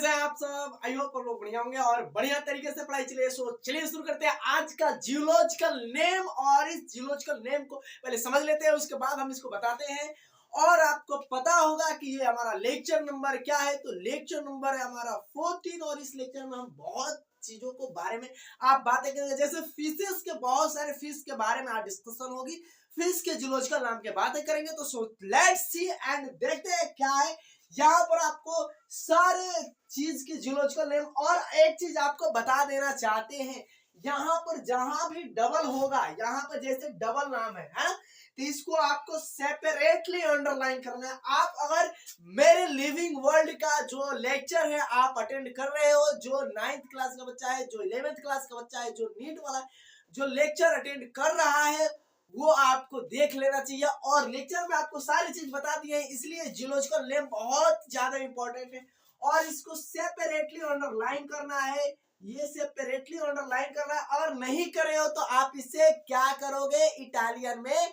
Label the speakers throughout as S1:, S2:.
S1: कैसे हैं आप सब? आई होप आप लोग बढ़िया होंगे और बढ़िया तरीके से पढ़ाई चलिए। चलिए शुरू करते हैं आज का जियोलॉजिकल नेम। और इस जियोलॉजिकल नेम को पहले समझ लेते हैं, उसके बाद हम इसको बताते हैं। और आपको पता होगा कि ये हमारा लेक्चर नंबर क्या है। तो लेक्चर नंबर है हमारा 14 और इस लेक्चर में हम बहुत चीजों को बारे में आप बातें करेंगे। जैसे फिशेस के बहुत सारे फिश के बारे में आज डिस्कशन होगी। फिश के जियोलॉजिकल नाम के बातें करेंगे। तो सो लेट्स सी एंड देखते हैं क्या है यहाँ पर। आपको सारे चीज की जियोलॉजिकल नेम और एक चीज आपको बता देना चाहते हैं, यहाँ पर जहां भी डबल होगा, यहाँ पर जैसे डबल नाम है तो इसको आपको सेपरेटली अंडरलाइन करना है। आप अगर मेरे लिविंग वर्ल्ड का जो लेक्चर है आप अटेंड कर रहे हो, जो 9th क्लास का बच्चा है, जो 11th क्लास का बच्चा है, जो नीट वाला जो लेक्चर अटेंड कर रहा है, वो आपको देख लेना चाहिए। और लेक्चर में आपको सारी चीज बता दी है, इसलिए जियोलॉजिकल नेम बहुत ज्यादा इंपॉर्टेंट है और इसको सेपरेटली अंडरलाइन करना है। ये सेपरेटली अंडरलाइन करना है। अगर नहीं करे हो तो आप इसे क्या करोगे, इटालियन में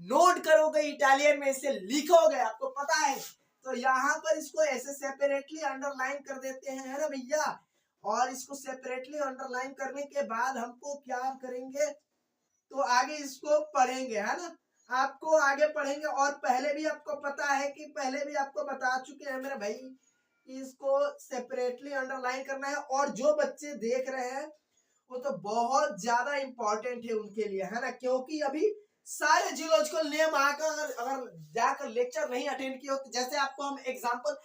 S1: नोट करोगे, इटालियन में इसे लिखोगे, आपको पता है। तो यहाँ पर इसको ऐसे सेपरेटली अंडरलाइन कर देते हैं, है ना भैया। और इसको सेपरेटली अंडरलाइन करने के बाद हमको क्या करेंगे, तो आगे इसको पढ़ेंगे, है ना। आपको आगे पढ़ेंगे और पहले भी आपको पता है कि पहले भी आपको बता चुके हैं मेरे भाई कि इसको सेपरेटली अंडरलाइन करना है। और जो बच्चे देख रहे हैं वो तो बहुत ज्यादा इंपॉर्टेंट है उनके लिए, है ना, क्योंकि अभी सारे जियोलॉजिकल नेम आकर अगर जाकर लेक्चर नहीं अटेंड किए हो, तो जैसे आपको हम एग्जांपल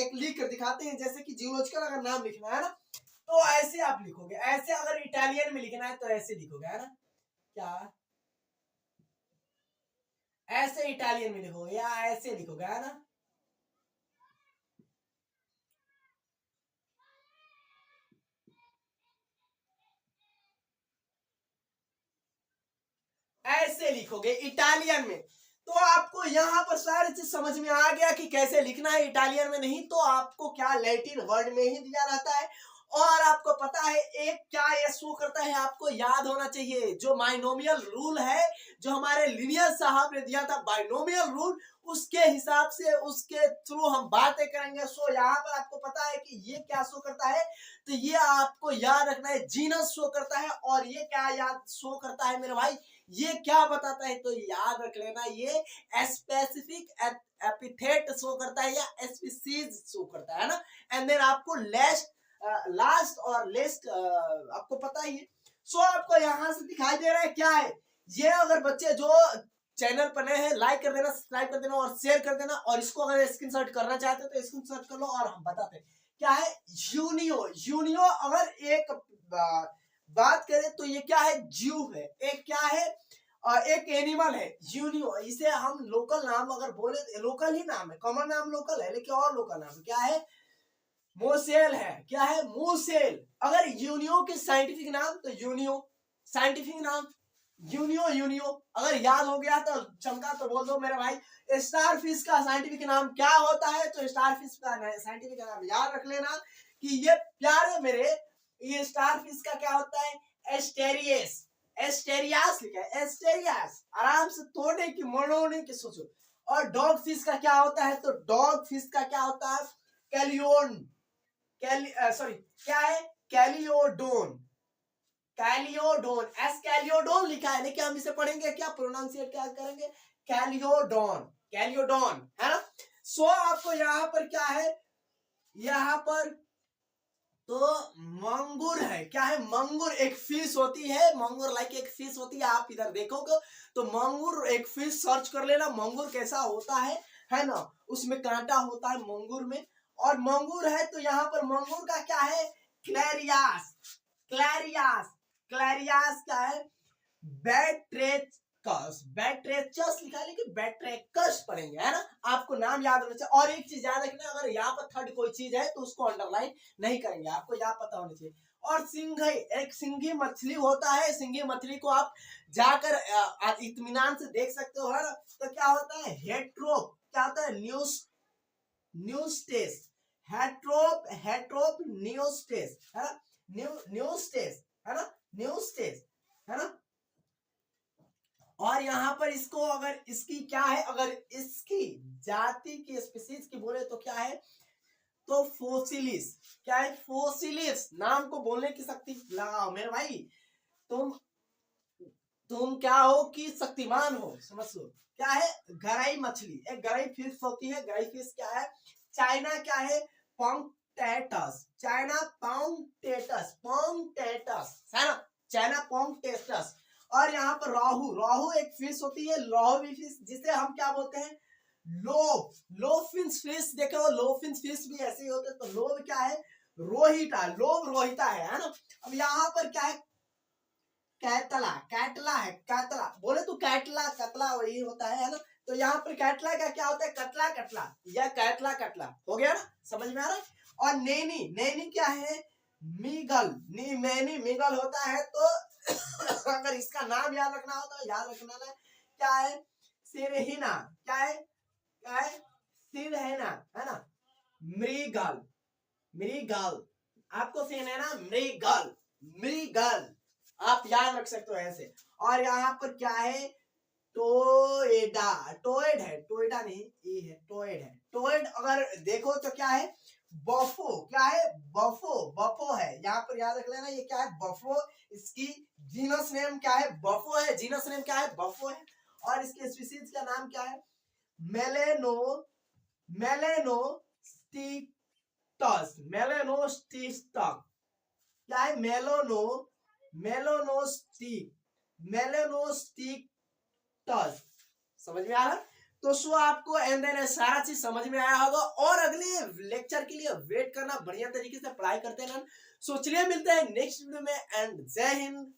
S1: एक लिख कर दिखाते हैं। जैसे कि जियोलॉजिकल अगर नाम लिखना है ना तो ऐसे आप लिखोगे, ऐसे अगर इटालियन में लिखना है तो ऐसे लिखोगे, है ना, क्या ऐसे इटालियन में लिखोगे या ऐसे लिखोगे, है ना। ऐसे लिखोगे इटालियन में। तो आपको यहाँ पर सारी चीज समझ में आ गया कि कैसे लिखना है इटालियन में। नहीं तो आपको क्या लैटिन वर्ड में ही दिया रहता है। और आपको पता है एक क्या ये शो करता है, आपको याद होना चाहिए, जो बाइनोमियल रूल है, जो हमारे लिनियर साहब ने दिया था बाइनोमियल रूल, उसके हिसाब से उसके थ्रू हम बातें करेंगे। सो यहाँ पर आपको पता है कि ये क्या शो करता है, तो ये आपको याद रखना है, जीनस शो करता है। और ये क्या याद शो करता है मेरे भाई, ये क्या बताता है, तो याद रख लेना, ये स्पेसिफिक एपिथेट शो करता है या स्पीसीज शो करता है ना। एंड देन आपको लास्ट और लेस्ट आपको पता ही है। सो आपको यहां से दिखाई दे रहा है क्या है ये। अगर बच्चे जो चैनल पर नए हैं लाइक कर देना, सब्सक्राइब कर देना और शेयर कर देना। और इसको अगर स्क्रीनशॉट करना चाहते हो तो स्क्रीनशॉट कर लो और हम बताते हैं क्या है। यूनियो, यूनियो अगर एक बात करें तो ये क्या है, जू है। एक क्या है, एक एनिमल है यूनियो। इसे हम लोकल नाम अगर बोले, लोकल ही नाम है, कॉमन नाम लोकल है, लेकिन और लोकल नाम क्या है, मोसेल है। क्या है, मोसेल। अगर यूनियो के साइंटिफिक नाम तो यूनियो, साइंटिफिक नाम यूनियो, यूनियो। अगर याद हो गया तो चमका तो बोल दो मेरे भाई। स्टार फिश का साइंटिफिक नाम क्या होता है, तो स्टार फिश का साइंटिफिक नाम याद रख लेना कि ये प्यारे मेरे, ये स्टार फिश का क्या होता है, एस्टेरियस, एस्टेरियास लिखा है, एस्टेरियास। आराम से तोड़ने की मरोड़ने की सोचो। और डॉग फिश का क्या होता है, तो डॉग फिश का क्या होता है, कैलियोन, सॉरी क्या है, कैलियोडोन, कैलियोडोन, कैलियोडोन लिखा है, लेकिन हम इसे पढ़ेंगे क्या, प्रोनाउंसिएट क्या करेंगे, कैलियोडोन, कैलियोडोन, है ना। सो आपको यहाँ पर क्या है, यहाँ पर तो मंगूर है। क्या है, मंगूर एक फिश होती है, मंगूर लाइक एक फिश होती है। आप इधर देखोगे तो मंगूर एक फिश सर्च कर लेना, मंगूर कैसा होता है ना, उसमें कांटा होता है मंगूर में। और मंगूर है तो यहाँ पर मंगूर का क्या है, क्लैरियास, क्लैरियास, क्लैरियास क्या है, बैट्रेचस, बैट्रेचस लिखा है लेकिन बैट्रेकस पढ़ेंगे, है ना। आपको नाम याद होना चाहिए। और एक चीज याद रखना, अगर यहाँ पर थर्ड कोई चीज है तो उसको अंडरलाइन नहीं करेंगे, आपको यह पता होना चाहिए। और सिंघई, एक सिंघी मछली होता है, सिंघी मछली को आप जाकर इत्मीनान से देख सकते हो, है ना। तो क्या होता है, हेट्रोप, क्या होता है, न्यूस्टेस, हेट्रोप, हेट्रोप न्यूस्टेस, है ना, न्यूस्टेस, है ना, न्यूस्टेस, है ना। और यहाँ पर इसको अगर इसकी क्या है, अगर इसकी जाति की स्पीसीज की बोले तो क्या है, तो फोसिलिस क्या है, फोसिलिस नाम को बोलने की शक्ति लगाओ मेरे भाई। तुम क्या हो कि शक्तिमान हो, समझ लो। क्या है, गराई मछली, एक गराई फिश होती है। गराई फिश क्या है, चाइना क्या है, पोंगटेटस, चाइना पोंगटेटस, पोंगटेटस है ना, चाइना पोंगटेटस। और यहाँ पर राहू, राहू एक फिश होती है, लोबी फिश, जिसे हम क्या बोलते हैं, लोब, लोफिन्स फिश। देखो लोफिन्स फिश भी ऐसे ही होते हैं। तो लोब क्या है, रोहिता, लोब रोहिता है ना। अब यहाँ पर क्या है, कैटला, कैटला है, कैटला बोले तो कैटला कतला वही होता है ना। तो यहाँ पर कैटला का क्या होता है, कतला कतला, या कैटला कतला हो गया ना, समझ में आ रहा है। और नैनी, नैनी क्या है, मीगल, नैनी मीगल होता है। तो अगर इसका नाम याद रखना हो तो याद रखना है, क्या है, सिरहिना, क्या है, क्या है, सिरहिना है ना, मृगल, मृगल, आपको सीन है ना, मृगल, मृगल आप याद रख सकते हो ऐसे। और यहाँ पर क्या है, टोएडा, टोएड है, टोएडा नहीं, ये है टोएड है। टोएड अगर देखो तो क्या है, बफो, क्या है, बफो, बफो है। यहाँ पर याद रख लेना, ये क्या है, बफो। इसकी जीनस नेम क्या है, बफो है, जीनस नेम क्या है, बफो है। और इसके स्पीशीज का नाम क्या है, मेलेनो, मेलेनोस्टिकटस, मेलेनोस्टिकटस, क्या है, मेलोनो, मेलोनोस्टिक, मेलोनोस्टिकटस। समझ में आ रहा है। तो सो आपको एंड देन सारा चीज समझ में आया होगा। और अगले लेक्चर के लिए वेट करना, बढ़िया तरीके से पढ़ाई करते रहना। सो चलिए मिलते हैं नेक्स्ट वीडियो में, एंड जय हिंद।